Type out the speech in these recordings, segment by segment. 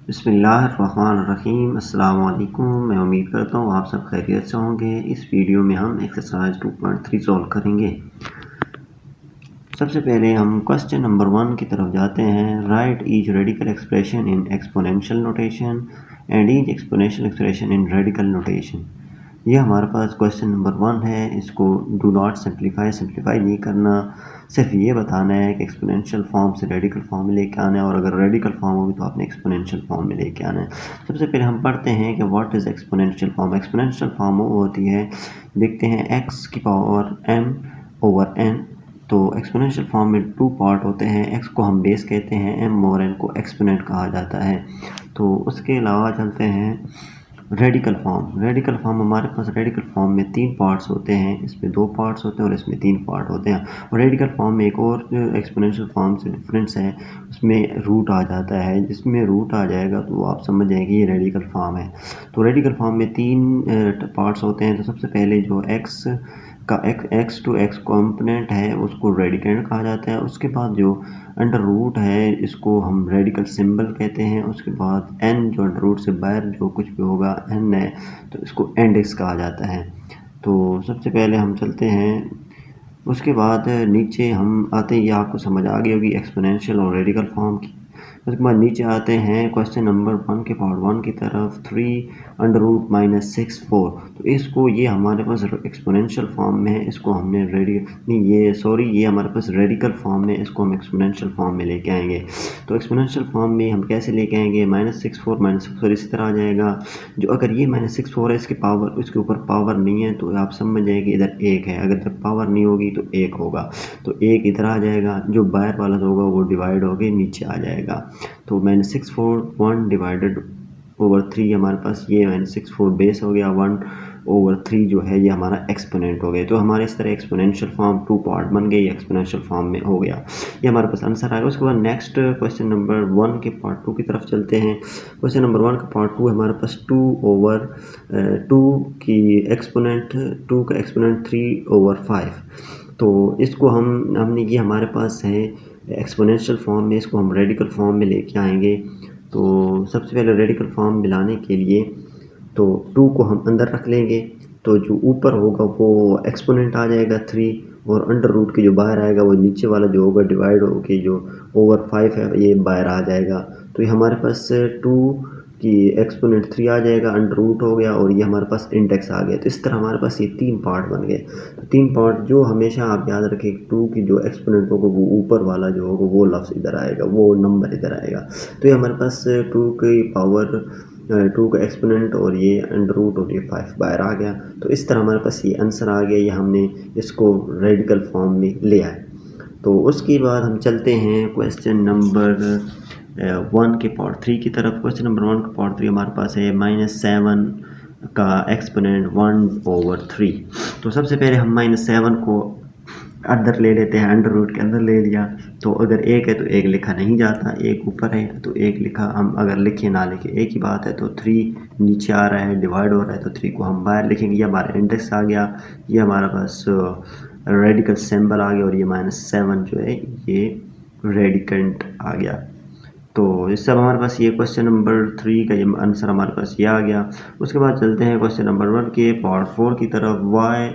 बिस्मिल्लाहिर्रहमानिर्रहीम। अस्सलाम वालेकुम। मैं उम्मीद करता हूँ आप सब खैरियत से होंगे। इस वीडियो में हम एक्सरसाइज 2.3 सॉल्व करेंगे। सबसे पहले हम क्वेश्चन नंबर 1 की तरफ जाते हैं। Right each radical expression in exponential notation and each exponential expression in radical notation. ये हमारे पास क्वेश्चन नंबर 1 है। इसको डू नॉट सिंप्लीफाई नहीं करना, सिर्फ ये बताना है कि एक्सपोनेंशियल फॉर्म से रेडिकल फॉर्म में लेके आना है, और अगर रेडिकल फॉर्म होगी तो आपने एक्सपोनेंशियल फॉर्म में लेके आना है। सबसे पहले हम पढ़ते हैं कि what is exponential form. Exponential form वो होती है, देखते हैं, x की पावर m ओवर n। तो एक्सपोनेंशियल फॉर्म में 2 पार्ट होते हैं। x को हम बेस कहते हैं, m और n को एक्सपोनेंट कहा जाता है। तो उसके अलावा चलते हैं रेडिकल फॉर्म हमारे पास रेडिकल फॉर्म में 3 पार्ट्स होते हैं। इसमें 2 पार्ट्स होते हैं और इसमें 3 पार्ट होते हैं। और रेडिकल फॉर्म में एक और एक्सपोनेंशियल फॉर्म से डिफरेंस है, उसमें रूट आ जाता है। जिसमें रूट आ जाएगा तो आप समझ जाएंगे ये रेडिकल फॉर्म है। तो रेडिकल फॉर्म में 3 पार्ट्स होते हैं। तो सबसे पहले जो एक्स टू एक्स कॉम्पोनेंट है उसको रेडिकेंड कहा जाता है। उसके बाद जो अंडर रूट है इसको हम रेडिकल सिंबल कहते हैं। उसके बाद एन जो अंडर रूट से बाहर जो कुछ भी होगा एन है तो इसको एंडेक्स कहा जाता है। तो सबसे पहले हम चलते हैं, उसके बाद नीचे हम आते हैं। ये आपको समझ आ गई होगी एक्सपोनेंशियल और रेडिकल फॉर्म की। उसके बाद नीचे आते हैं क्वेश्चन नंबर 1 के पार्ट 1 की तरफ। 3√-6/4। तो इसको, ये हमारे पास एक्सपोनेंशियल फॉर्म में है, इसको हमने ये हमारे पास रेडिकल फॉर्म में, इसको हम एक्सपोनेंशियल फॉर्म में लेके आएंगे। तो एक्सपोनेंशियल फॉर्म में हम कैसे लेके आएंगे, -6/4 इस तरह आ जाएगा। जो अगर ये -6/4 है, इसके ऊपर पावर नहीं है तो आप समझ जाएंगे इधर 1 है। अगर इधर पावर नहीं होगी तो 1 होगा। तो 1 इधर आ जाएगा, जो बाहर वाला होगा वो डिवाइड होके नीचे आ जाएगा। तो -6/4 हमारे पास ये -6/4 बेस हो गया। 1/3 जो है ये हमारा एक्सपोनेंट हो गया। तो हमारे इस तरह एक्सपोनेंशियल फॉर्म 2 पार्ट बन गए, एक्सपोनेंशियल फॉर्म में हो गया। ये हमारे पास आंसर आएगा। उसके बाद नेक्स्ट क्वेश्चन नंबर 1 के पार्ट 2 की तरफ चलते हैं। क्वेश्चन नंबर 1 का पार्ट 2 हमारे पास 2/2 की एक्सपोनेंट 2 का एक्सपोनेंट 3/5। तो इसको हमने ये हमारे पास है एक्सपोनेंशियल फॉर्म में, इसको हम रेडिकल फॉर्म में लेके आएंगे। तो सबसे पहले रेडिकल फॉर्म मिलाने के लिए तो 2 को हम अंदर रख लेंगे, तो जो ऊपर होगा वो एक्सपोनेंट आ जाएगा 3, और अंडर रूट के जो बाहर आएगा वो नीचे वाला जो होगा डिवाइड होके जो ओवर 5 है ये बाहर आ जाएगा। तो ये हमारे पास 2 की एक्सपोनेंट 3 आ जाएगा, अंडर रूट हो गया, और ये हमारे पास इंडेक्स आ गया। तो इस तरह हमारे पास ये 3 पार्ट बन गए। तो 3 पार्ट जो हमेशा आप याद रखें, 2 की जो एक्सपोनेंट होगा वो ऊपर वाला जो होगा वो लफ्ज़ इधर आएगा, वो नंबर इधर आएगा। तो ये हमारे पास 2 की पावर 2 का एक्सपोनेंट और ये अंडर रूट और ये 5 बाहर आ गया। तो इस तरह हमारे पास ये आंसर आ गया। ये हमने इसको रेडिकल फॉर्म में ले आए। तो उसके बाद हम चलते हैं क्वेश्चन नंबर 1 के पार्ट 3 की तरफ। क्वेश्चन नंबर 1 का पार्ट 3 हमारे पास है -7 का एक्सपोनेंट 1/3। तो सबसे पहले हम -7 को अंदर ले लेते हैं, अंडर रूट के अंदर ले लिया। तो अगर 1 है तो 1 लिखा नहीं जाता, 1 ऊपर है तो 1 लिखा, हम अगर लिखे ना लिखे एक ही बात है। तो 3 नीचे आ रहा है, डिवाइड हो रहा है, तो 3 को हम बाहर लिखेंगे। ये हमारा इंडेक्स आ गया, ये हमारा पास रेडिकल सिंबल आ गया, और ये -7 जो है ये रेडिकेंट आ गया। तो इस सब हमारे पास ये क्वेश्चन नंबर 3 का ये आंसर हमारे पास ये आ गया। उसके बाद चलते हैं क्वेश्चन नंबर 1 के पार्ट 4 की तरफ। y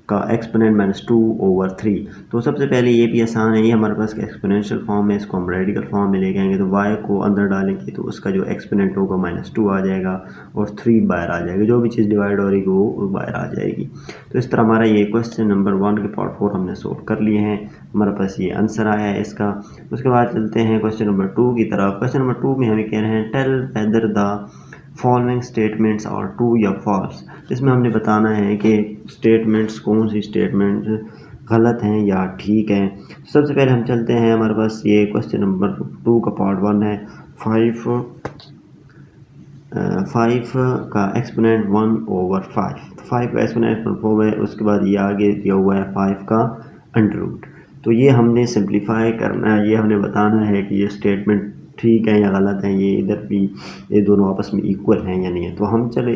का एक्सपोनेंट -2/3। तो सबसे पहले ये भी आसान है, ये हमारे पास एक्सपोनेंशियल फॉर्म है, इसको हम रेडिकल फॉर्म में लेके आएंगे। तो y को अंदर डालेंगे तो उसका जो एक्सपोनेंट होगा -2 आ जाएगा, और 3 बाहर आ जाएगा। जो भी चीज़ डिवाइड हो रही है वो बाहर आ जाएगी। तो इस तरह हमारा ये क्वेश्चन नंबर 1 के पार्ट 4 हमने सोल्व कर लिए हैं। हमारे पास ये आंसर आया है इसका। उसके बाद चलते हैं क्वेश्चन नंबर 2 की तरफ। क्वेश्चन नंबर 2 में हमें कह रहे हैं tell whether the following statements are true या फॉल्स। इसमें हमने बताना है कि स्टेटमेंट्स, कौन सी स्टेटमेंट्स गलत हैं या ठीक हैं। सबसे पहले हम चलते हैं, हमारे पास ये क्वेश्चन नंबर 2 का पार्ट 1 है। 5 का एक्सपोनेंट 1/5। 5 का एक्सपोनेंट 1/4 है। उसके बाद ये आगे दिया हुआ है 5 का अंडर रूट। तो ये हमने सिंप्लीफाई करना है, ये हमने बताना है कि ये स्टेटमेंट ठीक है या गलत है, ये इधर भी ये दोनों आपस में इक्वल हैं या नहीं है। तो हम चलो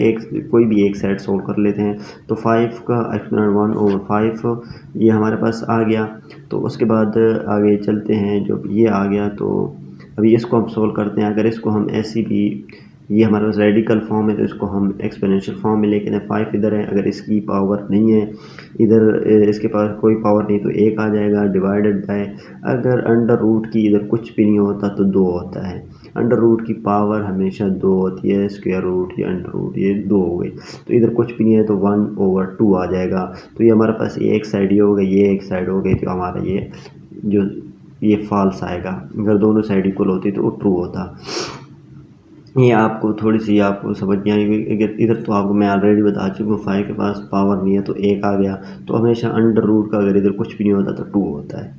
कोई भी एक साइड सोल्व कर लेते हैं। तो 5 का एक्सपोनेंट 1/5 ये हमारे पास आ गया। तो उसके बाद आगे चलते हैं, जो ये आ गया तो अभी इसको हम सोल्व करते हैं। अगर इसको हम ऐसी भी, ये हमारे पास रेडिकल फॉर्म है तो इसको हम एक्सपोनेंशियल फॉर्म में लेके 5 इधर है, अगर इसकी पावर नहीं है इधर, इसके पास कोई पावर नहीं तो 1 आ जाएगा डिवाइडेड बाय, अगर अंडर रूट की इधर कुछ भी नहीं होता तो 2 होता है। अंडर रूट की पावर हमेशा 2 होती है, स्क्वायर रूट या अंडर रूट ये 2 हो गई, तो इधर कुछ भी नहीं है तो 1/2 आ जाएगा। तो ये हमारे पास एक साइड ये हो गई, ये एक साइड हो गई, तो हमारा ये जो ये फॉल्स आएगा। अगर दोनों साइड इक्वल होती तो वो ट्रू होता। ये आपको थोड़ी सी आपको समझ नहीं आएगी। इधर तो आपको मैं ऑलरेडी बता चुका हूँ 5 के पास पावर नहीं है तो 1 आ गया, तो हमेशा अंडर रूट का अगर इधर कुछ भी नहीं होता तो 2 होता है।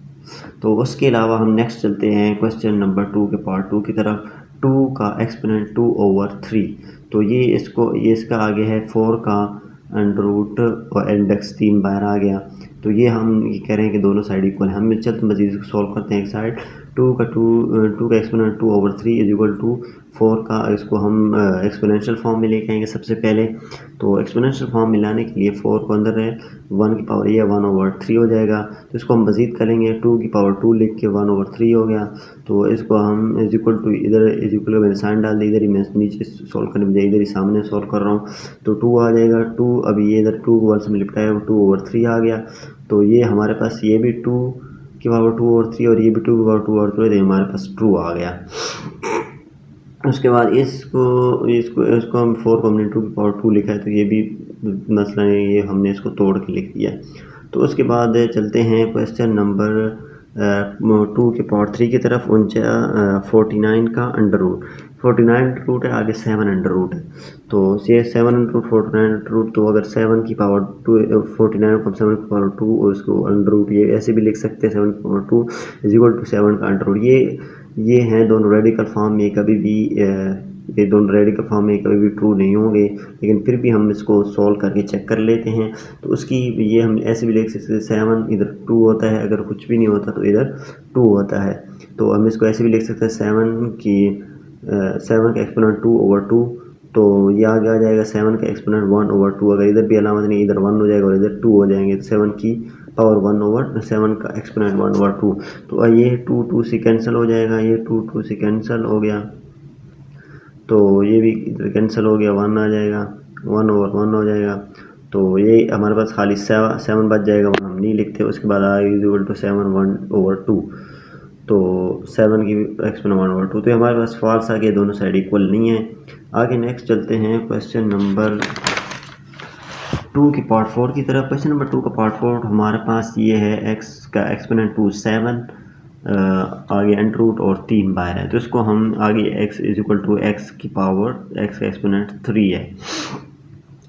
तो उसके अलावा हम नेक्स्ट चलते हैं क्वेश्चन नंबर 2 के पार्ट 2 की तरफ। 2 का एक्सपोनेंट 2/3, तो ये इसका आगे है 4 का अंडर रूट और इंडेक्स 3 बार आ गया। तो ये हम ये कह रहे हैं कि दोनों साइड इक्वल है। हम चलते मजीद इसको सॉल्व करते हैं। एक साइड 2 का एक्सपोनेंट 2/3 इज इक्वल टू 4 का, इसको हम एक्सपोनेंशियल फॉर्म में लेके आएंगे सबसे पहले। तो एक्सपोनेंशियल फॉर्म में लाने के लिए 4 को अंदर है, 1 की पावर ये 1/3 हो जाएगा। तो इसको हम मजीद करेंगे, 2 की पावर 2 लिख के 1/3 हो गया। तो इसको हम इज इक्वल टू, इधर इज इक्वल मैंने साइन डाल दी, इधर ही मैं नीचे सॉल्व करने बजाय इधर ही सामने सॉल्व कर रहा हूँ। तो 2 आ जाएगा। 2 अभी ये इधर 2 को 1 से मल्टीप्लाई 2/3 आ गया। तो ये हमारे पास ये भी 2 की पावर 2/3 और ये भी 2 की पावर 2/3, तो हमारे पास ट्रू आ गया। उसके बाद इसको हम 4 को हमने 2 की पावर 2 लिखा है, तो ये भी मसला है, ये हमने इसको तोड़ के लिख दिया। तो उसके बाद चलते हैं क्वेश्चन नंबर 2 के पावर 3 की तरफ। 49 का अंडर रूट, 49 अंडर रूट है, आगे 7 अंडर रूट है। तो ये 7 अंडर रूट 49 अंडर रूट, तो अगर 7 की पावर 2 49 को 7 की पावर 2 और इसको अंडर रूट ये ऐसे भी लिख सकते हैं 7 की पावर 2 इज इक्वल टू 7 का अंडर रूट। ये हैं दोनों रेडिकल फॉर्म में, कभी भी ये दोनों रेडिकल फॉर्म में कभी भी ट्रू नहीं होंगे, लेकिन फिर भी हम इसको सॉल्व करके चेक कर लेते हैं। तो उसकी ये हम ऐसे भी लिख सकते हैं 7 इधर 2 होता है, अगर कुछ भी नहीं होता तो इधर 2 होता है। तो हम इसको ऐसे भी लिख सकते हैं 7 का एक्सपोनेंट 2/2, तो ये आगे आ जाएगा 7 का एक्सपोनेंट 1/2। अगर इधर भी अलामत नहीं, इधर 1 हो जाएगा और इधर 2 हो जाएंगे, तो 7 की पावर 1/7 का एक्सपोनेंट 1/2। तो ये 2 से कैंसिल हो जाएगा, ये 2 से कैंसिल हो गया, तो ये भी इधर कैंसिल हो गया, 1 आ जाएगा, 1/1 हो जाएगा। तो ये हमारे पास खाली 7 बच जाएगा, 1 हम नहीं लिखते। उसके बाद आएगा इक्वल टू 7 1/2, तो 7 की एक्सपोनेंट 1/2। तो हमारे पास फॉल्स आ गया, दोनों साइड इक्वल नहीं है। आगे नेक्स्ट चलते हैं क्वेश्चन नंबर 2 की पार्ट 4 की तरफ। क्वेश्चन नंबर 2 का पार्ट 4 हमारे पास ये है, x का एक्सपोनेंट 2 7 आगे अंडर रूट और 3 बाहर है। तो इसको हम आगे x is equal to x की पावर x का एक्सपोनेंट 3 है।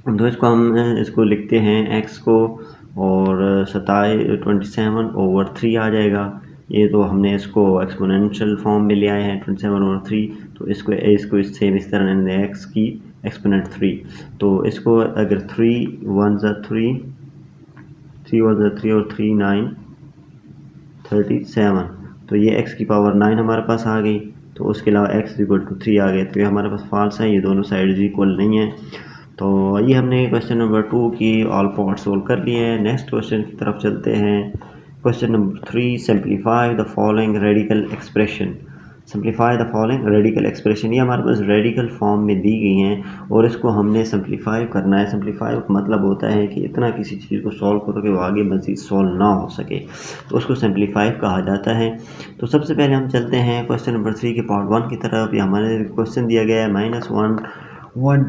तो इसको हम इसको लिखते हैं x को, और 27/3 आ जाएगा। ये तो हमने इसको एक्सपोनेंशियल फॉर्म में ले आए हैं 27/3, तो इसको सेम इस तरह लेंगे x की एक्सपोनेंट 3। तो इसको अगर 3 1 ज़ा 3 और 3 9 37, तो ये x की पावर 9 हमारे पास आ गई। तो उसके अलावा x इक्वल टू 3 आ गए, तो ये हमारे पास फॉल्स है, ये दोनों साइड इक्वल नहीं है। तो ये हमने क्वेश्चन नंबर 2 की ऑल पार्ट सोल्व कर लिए हैं। नेक्स्ट क्वेश्चन की तरफ चलते हैं। Question number 3, simplify the following radical expression. Simplify the following radical expression, ये हमारे पास रेडिकल फॉर्म में दी गई हैं और इसको हमने सिंप्लीफाई करना है। सिंप्लीफाई का मतलब होता है कि इतना किसी चीज़ को सॉल्व करो कि वो आगे मज़ीद सॉल्व ना हो सके, तो उसको सिंप्लीफाई कहा जाता है। तो सबसे पहले हम चलते हैं क्वेश्चन नंबर 3 के पार्ट 1 की तरफ। ये हमारे क्वेश्चन दिया गया है -1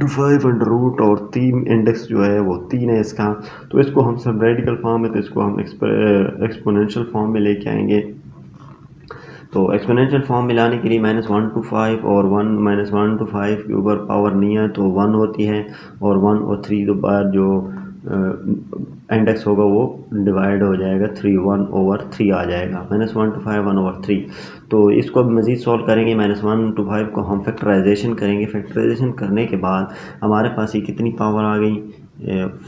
to 5 अंडर रूट और 3 इंडेक्स जो है वो 3 है इसका। तो इसको हम सब रेडिकल फॉर्म है, तो इसको हम एक्सपोनेंशियल फॉर्म में लेके आएंगे। तो एक्सपोनेंशियल फॉर्म में लाने के लिए -1 to 5 और 1 to 5 के ऊपर पावर नहीं है तो 1 होती है, और 1 और 3 के बाद जो इंडेक्स होगा वो डिवाइड हो जाएगा, 1/3 आ जाएगा। -1 to 5 1/3। तो इसको अब मज़ीद सॉल्व करेंगे। -1 to 5 को हम फैक्टराइजेशन करेंगे। फैक्टराइजेशन करने के बाद हमारे पास ये कितनी पावर आ गई,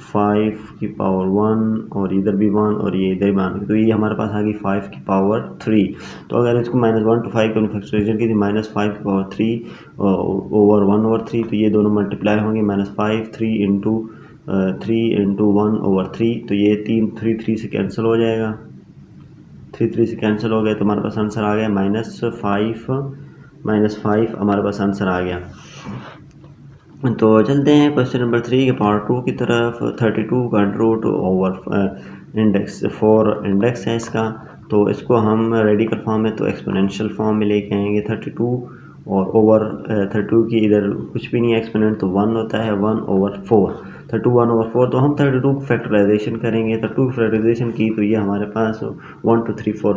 5 की पावर 1 और इधर भी 1 और ये इधर भी 1, तो ये हमारे पास आ गई 5 की पावर 3। तो अगर इसको -1 to 5 को फैक्टराइजेशन की थी, -5 की पावर 3 ओवर 1/3, तो ये दोनों मल्टीप्लाई होंगे। -5 3 इंटू 1/3, तो ये 3 से कैंसिल हो जाएगा, 3 से कैंसिल हो गया, तो हमारे पास आंसर आ गया -5 -5 हमारे पास आंसर आ गया। तो चलते हैं क्वेश्चन नंबर 3 के पार्ट 2 की तरफ। 32 का अंडर ओवर इंडेक्स 4 इंडेक्स है इसका, तो इसको हम रेडिकल फॉर्म में तो एक्सपोनेंशियल फॉर्म में लेके आएंगे। 32 और ओवर 32 की इधर कुछ भी नहीं है एक्सपोनेंट, तो 1 होता है 1/4। 32 1/4, तो हम 32 को फैक्टराइजेशन करेंगे। 32 फैक्टराइजेशन की तो ये हमारे पास 1 2 3 4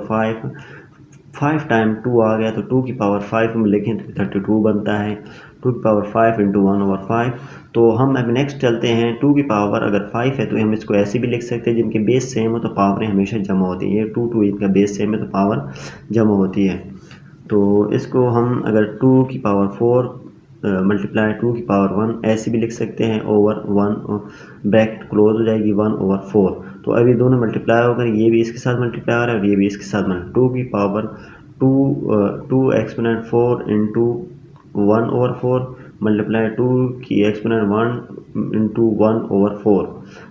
5 टाइम 2 आ गया, तो 2 की पावर 5 में लिखें तो 32 बनता है। 2 की पावर 5 इंटू 1/5। तो हम अब नेक्स्ट चलते हैं। 2 की पावर अगर 5 है तो हम इसको ऐसे भी लिख सकते हैं, जिनके बेस सेम हो तो पावरें हमेशा जमा होती है। 2 इनका बेस सेम है तो पावर जमा होती है। तो इसको हम अगर 2 की पावर 4 मल्टीप्लाई 2 की पावर 1 ऐसे भी लिख सकते हैं, ओवर 1 ब्रैकेट क्लोज हो जाएगी 1/4। तो अभी दोनों मल्टीप्लाई होकर ये भी इसके साथ मल्टीप्लाई हो रहा है और ये भी इसके साथ 2 की पावर 2 एक्सपोनेंट 4 इंटू 1/4 मल्टीप्लाई 2 की एक्सपोनेंट 1 इंटू 1/4।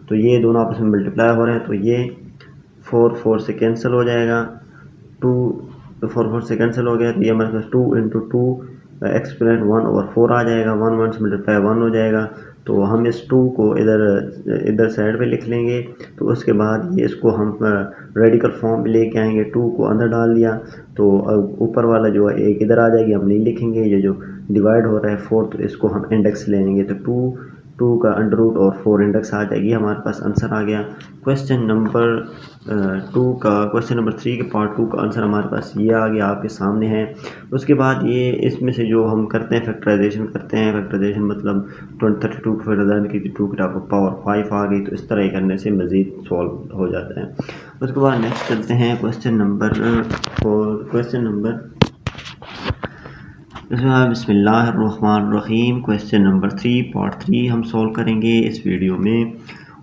तो ये दोनों आपस में मल्टीप्लाई हो रहे हैं, तो ये 4 से कैंसिल हो जाएगा। 2 4 से कैंसिल हो गया, तो ये हमारे पास 2 इंटू 2 एक्सपोनेंट 1/4 आ जाएगा। 1 से मल्टीप्लाई 1 हो जाएगा। तो हम इस 2 को इधर साइड पे लिख लेंगे। तो उसके बाद ये इसको हम रेडिकल फॉर्म में लेके आएंगे। 2 को अंदर डाल दिया तो ऊपर वाला जो है एक इधर आ जाएगी, हम नहीं लिखेंगे। ये जो डिवाइड हो रहा है 4, तो इसको हम इंडेक्स लेंगे। तो 2 का अंडर रूट और 4 इंडेक्स आ जाएगी, हमारे पास आंसर आ गया। क्वेश्चन नंबर 3 के पार्ट 2 का आंसर हमारे पास ये आ गया, आपके सामने है। उसके बाद ये इसमें से जो हम करते हैं फैक्टराइजेशन करते हैं। फैक्टराइजेशन मतलब 32 को फैक्टराइजेशन की 2 की पावर 5 आ गई, तो इस तरह करने से मज़ीद सॉल्व हो जाता है। उसके बाद नेक्स्ट चलते हैं क्वेश्चन नंबर 4। बिस्मिल्लाहिर्रहमानिर्रहीम। क्वेश्चन नंबर 3 पार्ट 3 हम सॉल्व करेंगे इस वीडियो में।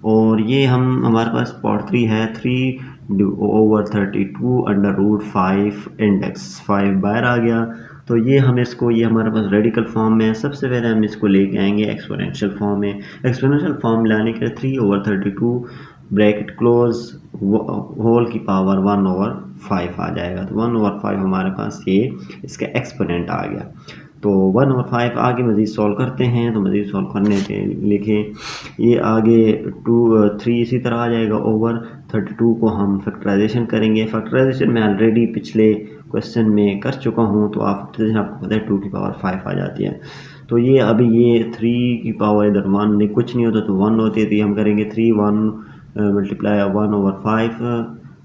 और ये हमारे पास पार्ट 3 है। 3/32 अंडर रूट 5 इंडेक्स 5 बाहर आ गया। तो ये हमारे पास रेडिकल फॉर्म में है। सबसे पहले हम इसको लेके आएंगे एक्सपोनेंशियल फॉर्म में। एक्सपोनेंशियल फॉर्म लाने के लिए 3/32 ब्रैकेट क्लोज होल की पावर 1/5 आ जाएगा। तो 1/5 हमारे पास ये इसका एक्सपोनेंट आ गया। तो 1/5 आगे मज़ीद सॉल्व करते हैं। तो मज़ीद सॉल्व करने के लिखें ये आगे 3 इसी तरह आ जाएगा। ओवर 32 को हम फैक्टराइजेशन करेंगे। फैक्टराइजेशन में ऑलरेडी पिछले क्वेश्चन में कर चुका हूँ, तो फैक्टराइजेशन आपको पता है 2 की पावर 5 आ जाती है। तो ये अभी ये 3 की पावर इधर 1 नहीं, कुछ नहीं होता तो 1 होती है। तो ये हम करेंगे 3 1 मल्टीप्लाई 1/5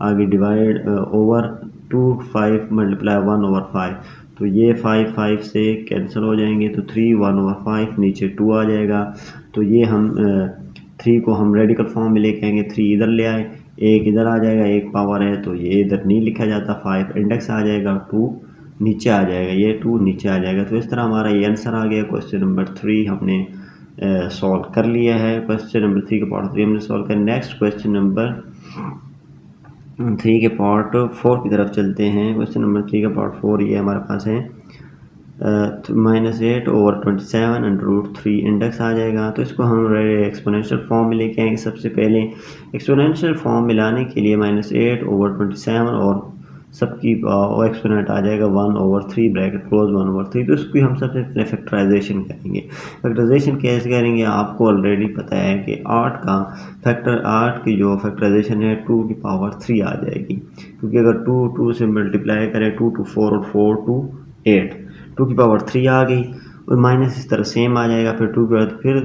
आगे डिवाइड ओवर 2 5 मल्टीप्लाई 1/5। तो ये 5 से कैंसिल हो जाएंगे, तो 3 1/5 नीचे 2 आ जाएगा। तो ये हम 3 को हम रेडिकल फॉर्म में लेके आएंगे। 3 इधर ले आए, एक इधर आ जाएगा, एक पावर है तो ये इधर नहीं लिखा जाता। 5 इंडेक्स आ जाएगा, 2 नीचे आ जाएगा, ये 2 नीचे आ जाएगा। तो इस तरह हमारा ये आंसर आ गया। क्वेश्चन नंबर 3 हमने सॉल्व कर लिया है। क्वेश्चन नंबर 3 का पार्ट 3 हमने सॉल्व कर। नेक्स्ट क्वेश्चन नंबर 3 के पार्ट 4 की तरफ चलते हैं। क्वेश्चन नंबर 3 का पार्ट 4 ये हमारे पास है -8/27 अंडर रूट 3 इंडेक्स आ जाएगा। तो इसको हम एक्सपोनेंशियल फॉर्म में लेके आएंगे। सबसे पहले एक्सपोनेंशियल फॉर्म में लाने के लिए -8/27 और सबकी एक्सपोनेंट आ जाएगा 1/3 ब्रैकेट क्लोज 1/3। तो इसकी हम सबसे पहले फैक्टराइजेशन करेंगे। फैक्टराइजेशन कैसे करेंगे आपको ऑलरेडी पता है कि 8 की जो फैक्टराइजेशन है 2 की पावर 3 आ जाएगी, क्योंकि अगर 2 से मल्टीप्लाई करें 2 to 4 और 4 to 8, 2 की पावर 3 आ गई और माइनस इस तरह सेम आ जाएगा। फिर 2 के बाद फिर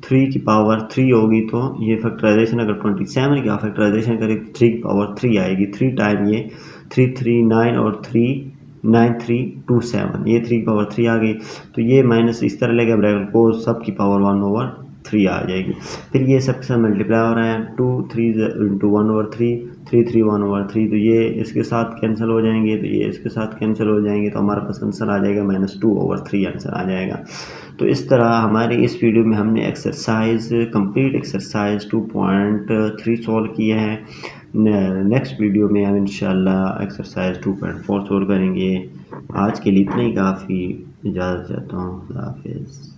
3 की पावर 3 होगी, तो ये फैक्टराइजेशन अगर 27 का फैक्टराइजेशन करें 3 की पावर 3 आएगी। 3 टाइम ये 3 3 9 और 3 9 3 2 7, ये 3 की पावर 3 आ गई। तो ये माइनस इस तरह लगेगा ब्रैकेट को, सब की पावर 1/3 आ जाएगी। फिर ये सबसे मल्टीप्लाई हो रहा है 2 3 इंटू 1/3 3 3 1/3। तो ये इसके साथ कैंसिल हो जाएंगे, तो ये इसके साथ कैंसिल हो जाएंगे। तो हमारे पास आंसर आ जाएगा -2/3 आंसर आ जाएगा। तो इस तरह हमारे इस वीडियो में हमने कंप्लीट एक्सरसाइज 2.3 सॉल्व किया है। नेक्स्ट वीडियो में हम इंशाल्लाह एक्सरसाइज 2.4 सॉल्व करेंगे। आज के लिए इतना ही काफ़ी। इजाज़त चाहता हूँ। खुदा हाफिज़।